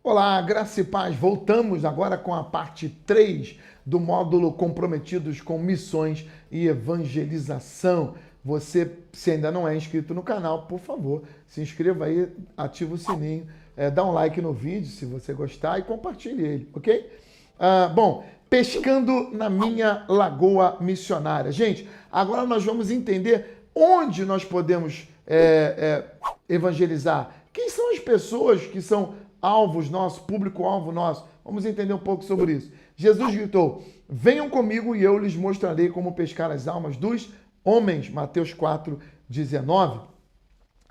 Olá, graça e paz. Voltamos agora com a parte 3 do módulo Comprometidos com Missões e Evangelização. Você, se ainda não é inscrito no canal, por favor, se inscreva aí, ativa o sininho, dá um like no vídeo se você gostar e compartilhe ele, ok? Bom, pescando na minha lagoa missionária. Gente, agora nós vamos entender onde nós podemos evangelizar. Quem são as pessoas que são alvos nossos, público-alvo nosso? Vamos entender um pouco sobre isso. Jesus gritou: venham comigo e eu lhes mostrarei como pescar as almas dos homens. Mateus 4:19.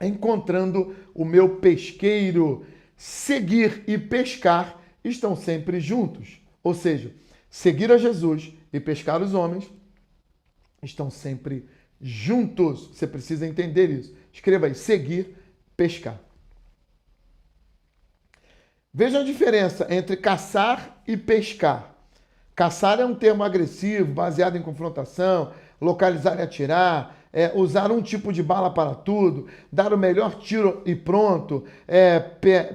Encontrando o meu pesqueiro. Seguir e pescar estão sempre juntos. Ou seja, seguir a Jesus e pescar os homens estão sempre juntos. Você precisa entender isso. Escreva aí: seguir, pescar. Veja a diferença entre caçar e pescar. Caçar é um termo agressivo, baseado em confrontação, localizar e atirar, usar um tipo de bala para tudo, dar o melhor tiro e pronto,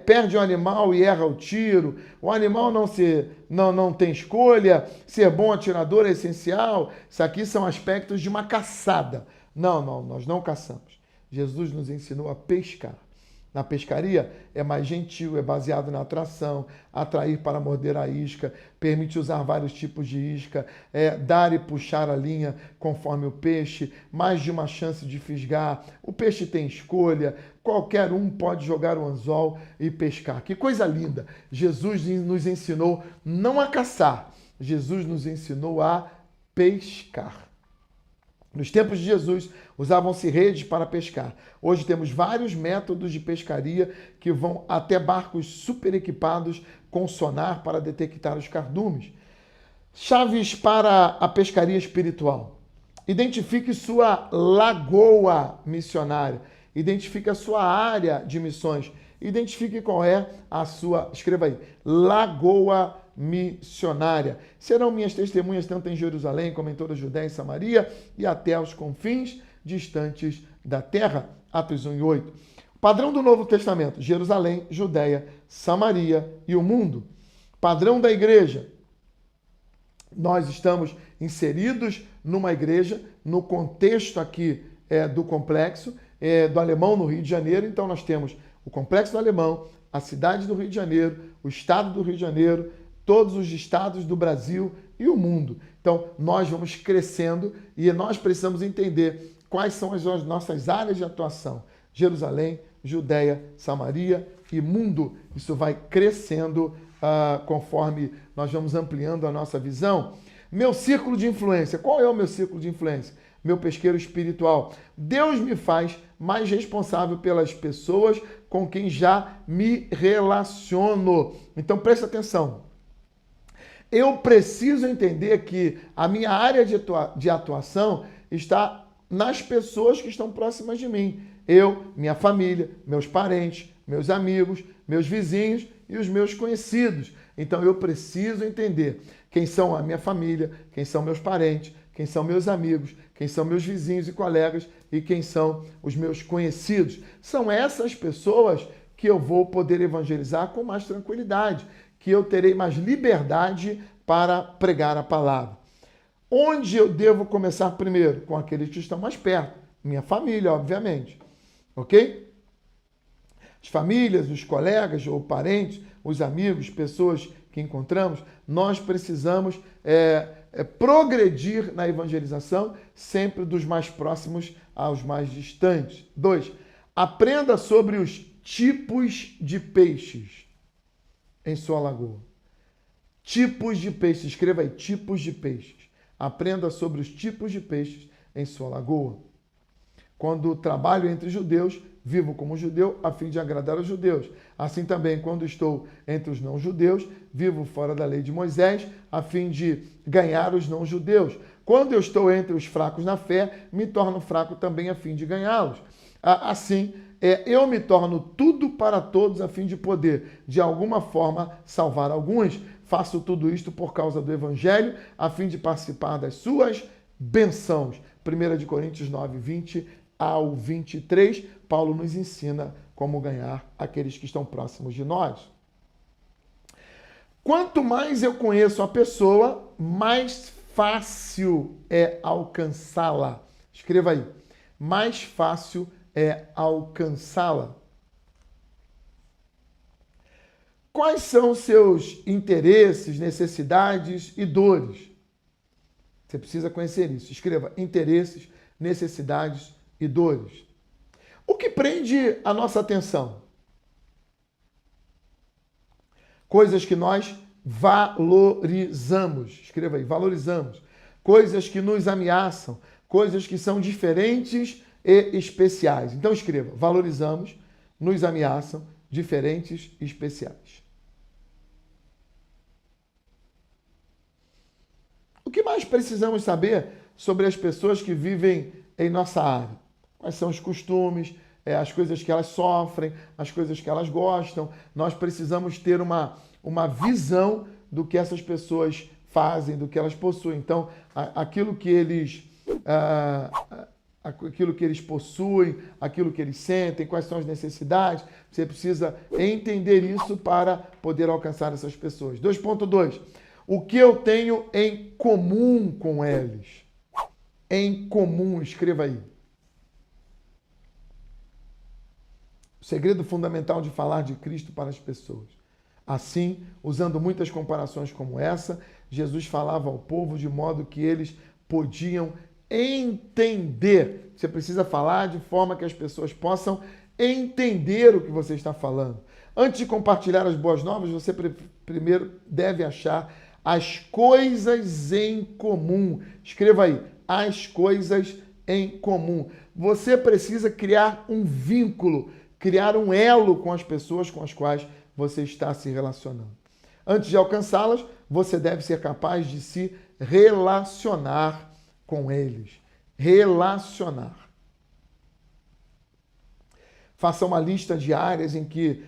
perde o animal e erra o tiro, o animal não tem escolha, ser bom atirador é essencial. Isso aqui são aspectos de uma caçada. Não, nós não caçamos. Jesus nos ensinou a pescar. Na pescaria é mais gentil, é baseado na atração, atrair para morder a isca, permite usar vários tipos de isca, dar e puxar a linha conforme o peixe, mais de uma chance de fisgar, o peixe tem escolha, qualquer um pode jogar o anzol e pescar. Que coisa linda! Jesus nos ensinou não a caçar, Jesus nos ensinou a pescar. Nos tempos de Jesus, usavam-se redes para pescar. Hoje temos vários métodos de pescaria que vão até barcos super equipados com sonar para detectar os cardumes. Chaves para a pescaria espiritual. Identifique sua lagoa missionária. Identifique a sua área de missões. Identifique qual é a sua, escreva aí, lagoa missionária. Serão minhas testemunhas tanto em Jerusalém como em toda a Judéia e Samaria e até os confins distantes da terra. Atos 1:8. Padrão do Novo Testamento: Jerusalém, Judéia, Samaria e o mundo. Padrão da igreja: nós estamos inseridos numa igreja, no contexto aqui do complexo do Alemão, no Rio de Janeiro. Então nós temos o complexo do Alemão, a cidade do Rio de Janeiro, o estado do Rio de Janeiro, todos os estados do Brasil e o mundo. Então nós vamos crescendo e nós precisamos entender quais são as nossas áreas de atuação. Jerusalém, Judéia, Samaria e mundo. Isso vai crescendo conforme nós vamos ampliando a nossa visão. Meu círculo de influência. Qual é o meu círculo de influência? Meu pesqueiro espiritual. Deus me faz mais responsável pelas pessoas com quem já me relaciono. Então preste atenção. Eu preciso entender que a minha área de atuação está nas pessoas que estão próximas de mim. Eu, minha família, meus parentes, meus amigos, meus vizinhos e os meus conhecidos. Então eu preciso entender quem são a minha família, quem são meus parentes, quem são meus amigos, quem são meus vizinhos e colegas e quem são os meus conhecidos. São essas pessoas que eu vou poder evangelizar com mais tranquilidade, que eu terei mais liberdade para pregar a palavra. Onde eu devo começar primeiro? Com aqueles que estão mais perto. Minha família, obviamente. Ok? As famílias, os colegas ou parentes, os amigos, pessoas que encontramos, nós precisamos progredir na evangelização, sempre dos mais próximos aos mais distantes. 2. Aprenda sobre os tipos de peixes em sua lagoa. Tipos de peixes. Escreva aí, tipos de peixes. Aprenda sobre os tipos de peixes em sua lagoa. Quando trabalho entre judeus, vivo como judeu a fim de agradar aos judeus. Assim também, quando estou entre os não-judeus, vivo fora da lei de Moisés, a fim de ganhar os não-judeus. Quando eu estou entre os fracos na fé, me torno fraco também a fim de ganhá-los. Assim, eu me torno tudo para todos a fim de poder, de alguma forma, salvar alguns. Faço tudo isto por causa do Evangelho, a fim de participar das suas bênçãos. 1 Coríntios 9:20 ao 23, Paulo nos ensina como ganhar aqueles que estão próximos de nós. Quanto mais eu conheço a pessoa, mais fácil é alcançá-la. Escreva aí. Mais fácil é alcançá-la. Quais são seus interesses, necessidades e dores? Você precisa conhecer isso. Escreva interesses, necessidades e dores. O que prende a nossa atenção? Coisas que nós valorizamos. Escreva aí, valorizamos. Coisas que nos ameaçam, coisas que são diferentes e especiais. Então escreva, valorizamos, nos ameaçam, diferentes e especiais. O que mais precisamos saber sobre as pessoas que vivem em nossa área? Quais são os costumes, as coisas que elas sofrem, as coisas que elas gostam. Nós precisamos ter uma visão do que essas pessoas fazem, do que elas possuem. Então, aquilo que eles possuem, aquilo que eles sentem, quais são as necessidades. Você precisa entender isso para poder alcançar essas pessoas. 2.2. O que eu tenho em comum com eles? Em comum, escreva aí. O segredo fundamental de falar de Cristo para as pessoas. Assim, usando muitas comparações como essa, Jesus falava ao povo de modo que eles podiam entender. Você precisa falar de forma que as pessoas possam entender o que você está falando. Antes de compartilhar as boas novas, você primeiro deve achar as coisas em comum. Escreva aí, as coisas em comum. Você precisa criar um vínculo, criar um elo com as pessoas com as quais você está se relacionando. Antes de alcançá-las, você deve ser capaz de se relacionar com eles. Relacionar. Faça uma lista de áreas em que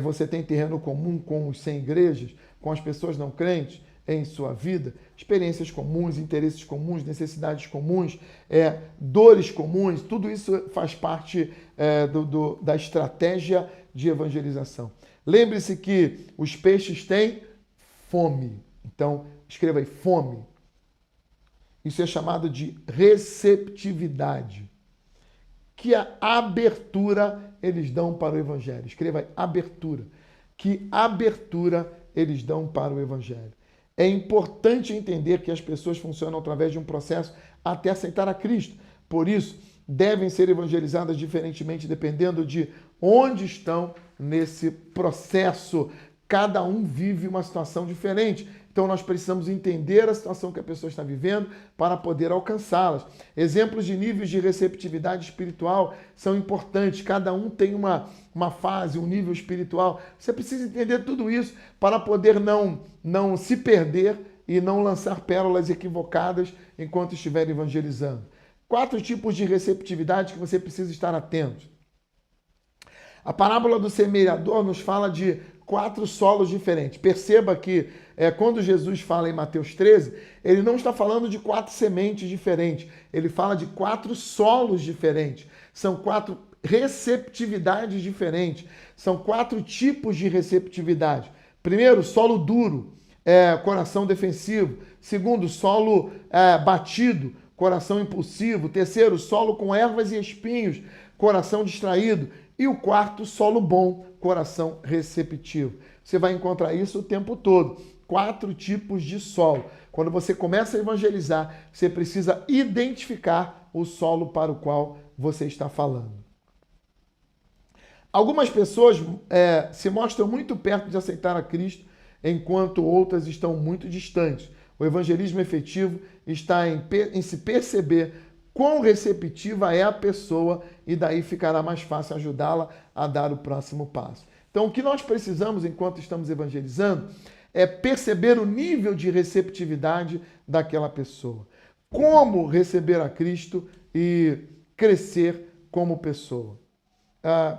você tem terreno comum com os sem igrejas, com as pessoas não crentes em sua vida, experiências comuns, interesses comuns, necessidades comuns, dores comuns, tudo isso faz parte da estratégia de evangelização. Lembre-se que os peixes têm fome. Então, escreva aí, fome. Isso é chamado de receptividade. Que a abertura eles dão para o evangelho. Escreva aí, abertura. Que abertura eles dão para o evangelho. É importante entender que as pessoas funcionam através de um processo até aceitar a Cristo. Por isso, devem ser evangelizadas diferentemente dependendo de onde estão nesse processo. Cada um vive uma situação diferente. Então, nós precisamos entender a situação que a pessoa está vivendo para poder alcançá-las. Exemplos de níveis de receptividade espiritual são importantes. Cada um tem uma fase, um nível espiritual. Você precisa entender tudo isso para poder não se perder e não lançar pérolas equivocadas enquanto estiver evangelizando. 4 tipos de receptividade que você precisa estar atento. A parábola do semeador nos fala de 4 solos diferentes. Perceba que quando Jesus fala em Mateus 13, ele não está falando de 4 sementes diferentes. Ele fala de 4 solos diferentes. São 4 receptividades diferentes. São 4 tipos de receptividade. Primeiro, solo duro, coração defensivo. Segundo, solo batido, coração impulsivo. Terceiro, solo com ervas e espinhos, coração distraído. E o quarto, solo bom, coração receptivo. Você vai encontrar isso o tempo todo. 4 tipos de solo. Quando você começa a evangelizar, você precisa identificar o solo para o qual você está falando. Algumas pessoas se mostram muito perto de aceitar a Cristo, enquanto outras estão muito distantes. O evangelismo efetivo está em se perceber quão receptiva é a pessoa e daí ficará mais fácil ajudá-la a dar o próximo passo. Então, o que nós precisamos enquanto estamos evangelizando é perceber o nível de receptividade daquela pessoa. Como receber a Cristo e crescer como pessoa.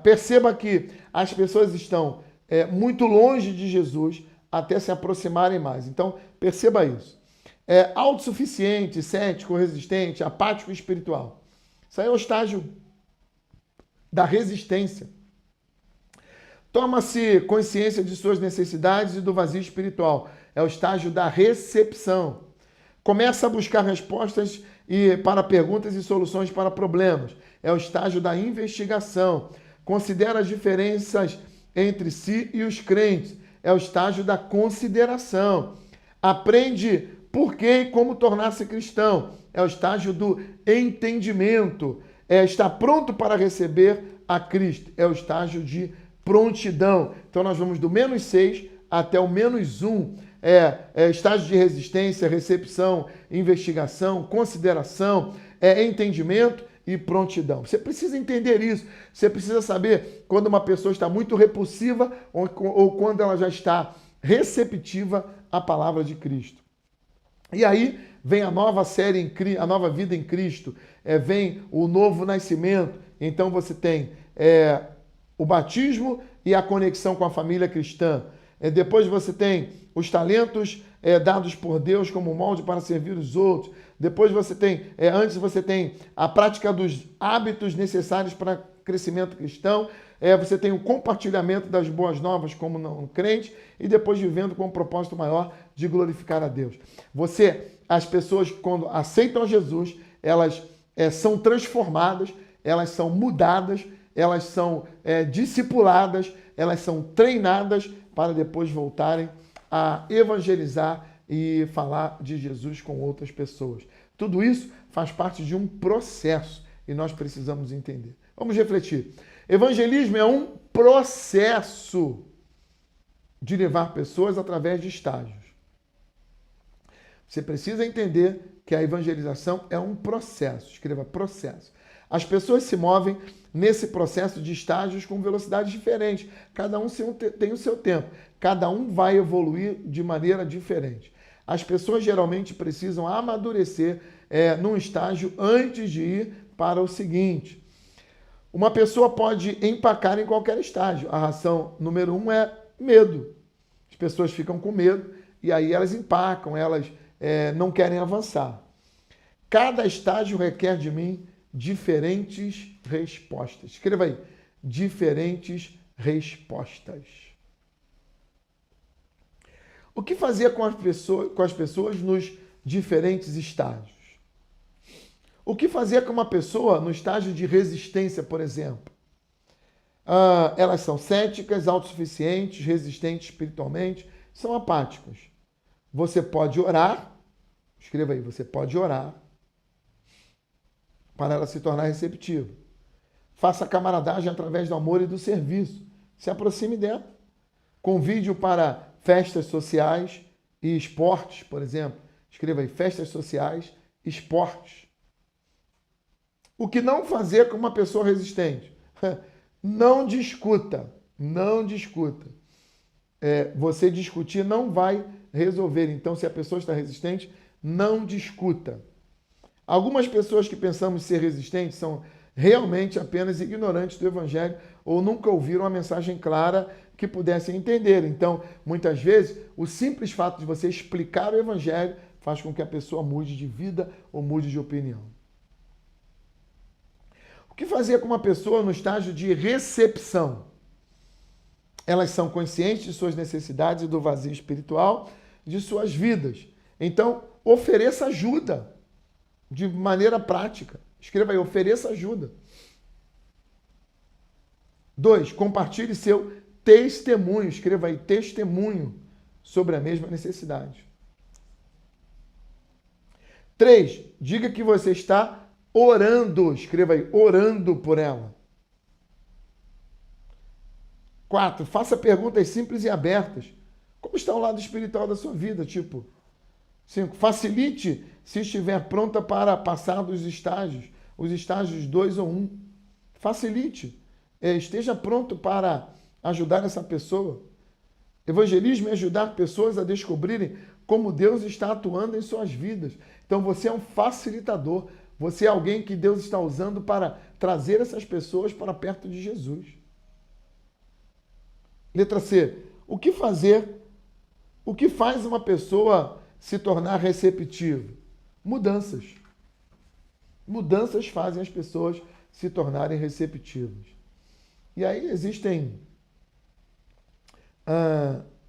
Perceba que as pessoas estão muito longe de Jesus até se aproximarem mais. Então, perceba isso. Autossuficiente, cético, resistente, apático espiritual. Isso aí é o estágio da resistência. Toma-se consciência de suas necessidades e do vazio espiritual. É o estágio da recepção. Começa a buscar respostas para perguntas e soluções para problemas. É o estágio da investigação. Considera as diferenças entre si e os crentes. É o estágio da consideração. Aprende por que e como tornar-se cristão. É o estágio do entendimento. Está pronto para receber a Cristo. É o estágio de prontidão. Então nós vamos do -6 até o -1. Estágio de resistência, recepção, investigação, consideração, entendimento e prontidão. Você precisa entender isso. Você precisa saber quando uma pessoa está muito repulsiva ou quando ela já está receptiva à palavra de Cristo. E aí vem a nova série, a nova vida em Cristo, vem o novo nascimento. Então você tem o batismo e a conexão com a família cristã. Depois você tem os talentos dados por Deus como molde para servir os outros. Depois você tem, antes você tem a prática dos hábitos necessários para crescimento cristão. Você tem o compartilhamento das boas novas como não crente e depois vivendo com um propósito maior de glorificar a Deus. As pessoas quando aceitam Jesus, elas são transformadas, elas são mudadas, elas são discipuladas, elas são treinadas para depois voltarem a evangelizar e falar de Jesus com outras pessoas. Tudo isso faz parte de um processo e nós precisamos entender. Vamos refletir. Evangelismo é um processo de levar pessoas através de estágios. Você precisa entender que a evangelização é um processo. Escreva processo. As pessoas se movem nesse processo de estágios com velocidades diferentes. Cada um tem o seu tempo. Cada um vai evoluir de maneira diferente. As pessoas geralmente precisam amadurecer num estágio antes de ir para o seguinte. Uma pessoa pode empacar em qualquer estágio. A razão número 1 é medo. As pessoas ficam com medo e aí elas empacam, elas não querem avançar. Cada estágio requer de mim diferentes respostas. Escreva aí, diferentes respostas. O que fazer com as pessoas nos diferentes estágios? O que fazer com uma pessoa no estágio de resistência, por exemplo? Elas são céticas, autossuficientes, resistentes espiritualmente, são apáticas. Você pode orar, escreva aí, você pode orar para ela se tornar receptiva. Faça camaradagem através do amor e do serviço. Se aproxime dela. Convide-o para festas sociais e esportes, por exemplo. Escreva aí, festas sociais, esportes. O que não fazer com uma pessoa resistente? Não discuta. Não discuta. Você discutir não vai resolver. Então, se a pessoa está resistente, não discuta. Algumas pessoas que pensamos ser resistentes são realmente apenas ignorantes do Evangelho ou nunca ouviram a mensagem clara que pudessem entender. Então, muitas vezes, o simples fato de você explicar o Evangelho faz com que a pessoa mude de vida ou mude de opinião. O que fazer com uma pessoa no estágio de recepção? Elas são conscientes de suas necessidades e do vazio espiritual de suas vidas. Então, ofereça ajuda de maneira prática. Escreva aí, ofereça ajuda. 2, compartilhe seu testemunho. Escreva aí, testemunho sobre a mesma necessidade. 3, diga que você está orando. Escreva aí, orando por ela. 4, faça perguntas simples e abertas. Como está o lado espiritual da sua vida? 5, facilite se estiver pronta para passar dos estágios, os estágios 2 ou 1. Facilite. Esteja pronto para ajudar essa pessoa. Evangelismo é ajudar pessoas a descobrirem como Deus está atuando em suas vidas. Então você é um facilitador. Você é alguém que Deus está usando para trazer essas pessoas para perto de Jesus. Letra C. O que fazer? O que faz uma pessoa se tornar receptiva? Mudanças. Mudanças fazem as pessoas se tornarem receptivas. E aí existem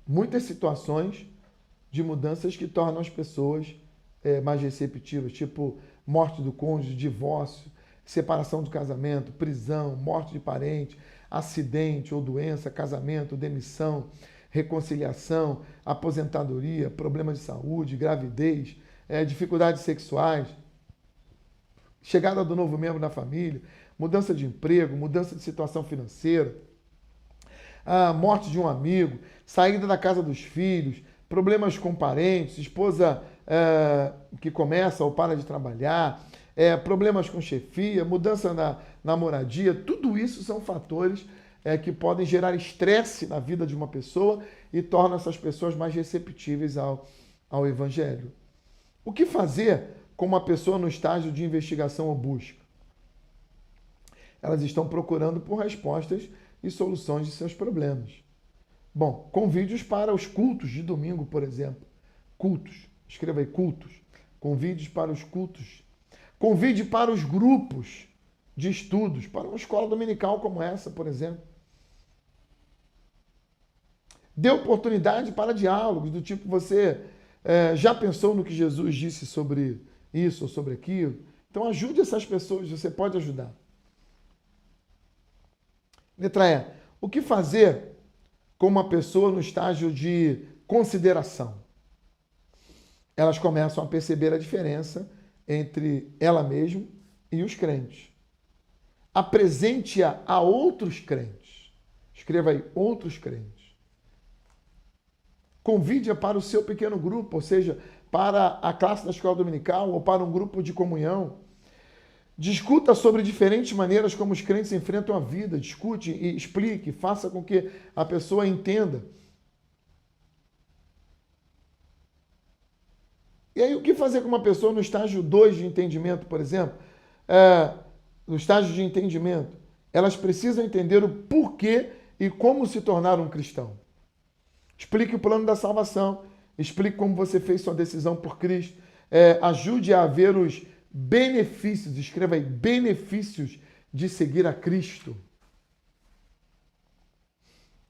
muitas situações de mudanças que tornam as pessoas mais receptivas, tipo morte do cônjuge, divórcio, separação do casamento, prisão, morte de parente, acidente ou doença, casamento, demissão, reconciliação, aposentadoria, problema de saúde, gravidez, dificuldades sexuais, chegada do novo membro na família, mudança de emprego, mudança de situação financeira, a morte de um amigo, saída da casa dos filhos, problemas com parentes, esposa que começa ou para de trabalhar, problemas com chefia, mudança na moradia, tudo isso são fatores que podem gerar estresse na vida de uma pessoa e tornam essas pessoas mais receptíveis ao Evangelho. O que fazer com uma pessoa no estágio de investigação ou busca? Elas estão procurando por respostas e soluções de seus problemas. Bom, convide-os para os cultos de domingo, por exemplo. Cultos. Escreva aí, cultos. Convide-os para os cultos. Convide para os grupos de estudos, para uma escola dominical como essa, por exemplo. Dê oportunidade para diálogos do tipo, você já pensou no que Jesus disse sobre isso ou sobre aquilo? Então ajude essas pessoas, você pode ajudar. Letra E. O que fazer com uma pessoa no estágio de consideração? Elas começam a perceber a diferença entre ela mesma e os crentes. Apresente-a a outros crentes. Escreva aí, outros crentes. Convide-a para o seu pequeno grupo, ou seja, para a classe da escola dominical ou para um grupo de comunhão. Discuta sobre diferentes maneiras como os crentes enfrentam a vida. Discute e explique, faça com que a pessoa entenda. E aí, o que fazer com uma pessoa no estágio 2 de entendimento, por exemplo? No estágio de entendimento, elas precisam entender o porquê e como se tornar um cristão. Explique o plano da salvação, explique como você fez sua decisão por Cristo, ajude a ver os benefícios, escreva aí, benefícios de seguir a Cristo.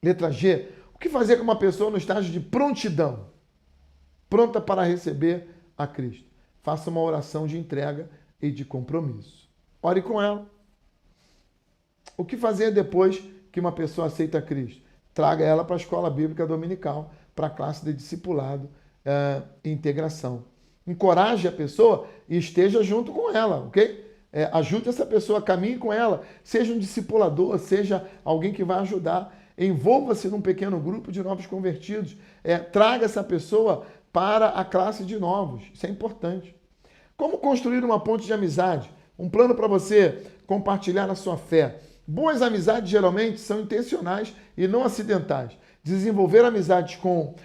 Letra G, o que fazer com uma pessoa no estágio de prontidão, pronta para receber a Cristo? Faça uma oração de entrega e de compromisso. Ore com ela. O que fazer depois que uma pessoa aceita Cristo? Traga ela para a escola bíblica dominical, para a classe de discipulado e integração. Encoraje a pessoa e esteja junto com ela, ok? Ajude essa pessoa, caminhe com ela, seja um discipulador, seja alguém que vai ajudar. Envolva-se num pequeno grupo de novos convertidos. Traga essa pessoa para a classe de novos. Isso é importante. Como construir uma ponte de amizade? Um plano para você compartilhar a sua fé. Boas amizades geralmente são intencionais e não acidentais. Desenvolver amizades com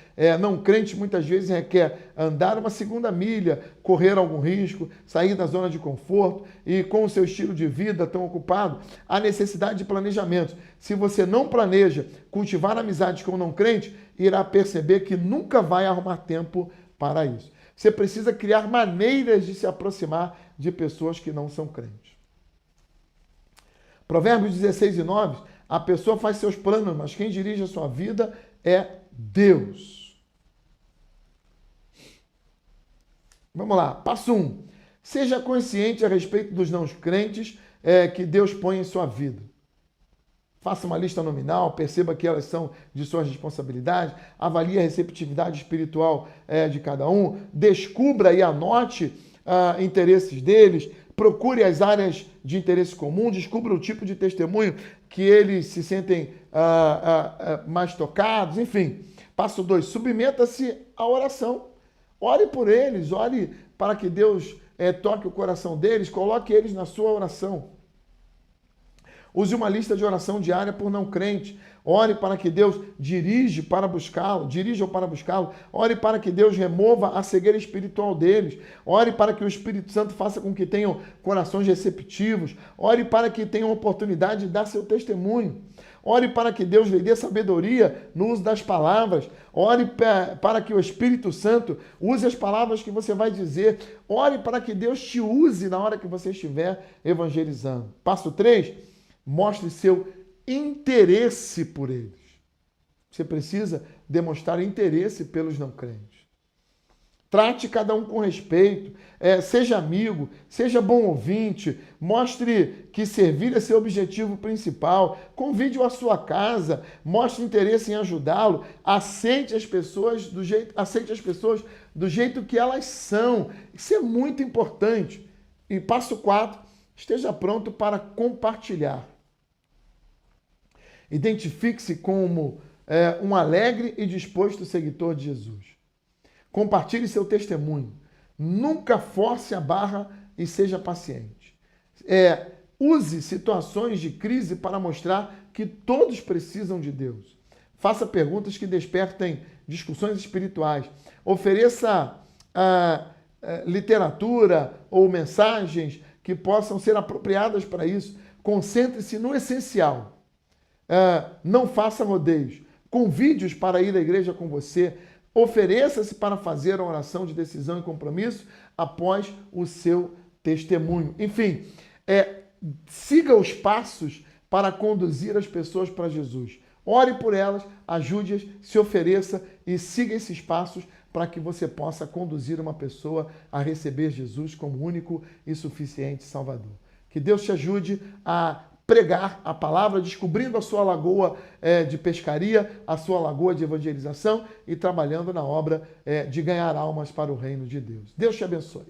não crentes muitas vezes requer andar uma segunda milha, correr algum risco, sair da zona de conforto e com o seu estilo de vida tão ocupado, há necessidade de planejamento. Se você não planeja cultivar amizades com não crentes, irá perceber que nunca vai arrumar tempo para isso. Você precisa criar maneiras de se aproximar de pessoas que não são crentes. Provérbios 16:9, a pessoa faz seus planos, mas quem dirige a sua vida é Deus. Vamos lá, passo 1. Seja consciente a respeito dos não crentes que Deus põe em sua vida. Faça uma lista nominal, perceba que elas são de suas responsabilidades, avalie a receptividade espiritual de cada um, descubra e anote interesses deles, procure as áreas de interesse comum, descubra o tipo de testemunho que eles se sentem mais tocados, enfim. Passo 2, submeta-se à oração. Ore por eles, ore para que Deus toque o coração deles, coloque eles na sua oração. Use uma lista de oração diária por não crente. Ore para que Deus dirija para buscá-lo. Ore para que Deus remova a cegueira espiritual deles. Ore para que o Espírito Santo faça com que tenham corações receptivos. Ore para que tenham oportunidade de dar seu testemunho. Ore para que Deus lhe dê sabedoria no uso das palavras. Ore para que o Espírito Santo use as palavras que você vai dizer. Ore para que Deus te use na hora que você estiver evangelizando. Passo 3, mostre seu interesse por eles. Você precisa demonstrar interesse pelos não crentes. Trate cada um com respeito, seja amigo, seja bom ouvinte, mostre que servir é seu objetivo principal, convide-o à sua casa, mostre interesse em ajudá-lo, aceite as pessoas do jeito que elas são. Isso é muito importante. E passo 4, esteja pronto para compartilhar. Identifique-se como um alegre e disposto seguidor de Jesus. Compartilhe seu testemunho. Nunca force a barra e seja paciente. Use situações de crise para mostrar que todos precisam de Deus. Faça perguntas que despertem discussões espirituais. Ofereça literatura ou mensagens que possam ser apropriadas para isso. Concentre-se no essencial. Não faça rodeios. Convide-os para ir à igreja com você. Ofereça-se para fazer a oração de decisão e compromisso após o seu testemunho. Enfim, siga os passos para conduzir as pessoas para Jesus. Ore por elas, ajude-as, se ofereça e siga esses passos para que você possa conduzir uma pessoa a receber Jesus como único e suficiente Salvador. Que Deus te ajude a pregar a palavra, descobrindo a sua lagoa de pescaria, a sua lagoa de evangelização e trabalhando na obra de ganhar almas para o reino de Deus. Deus te abençoe.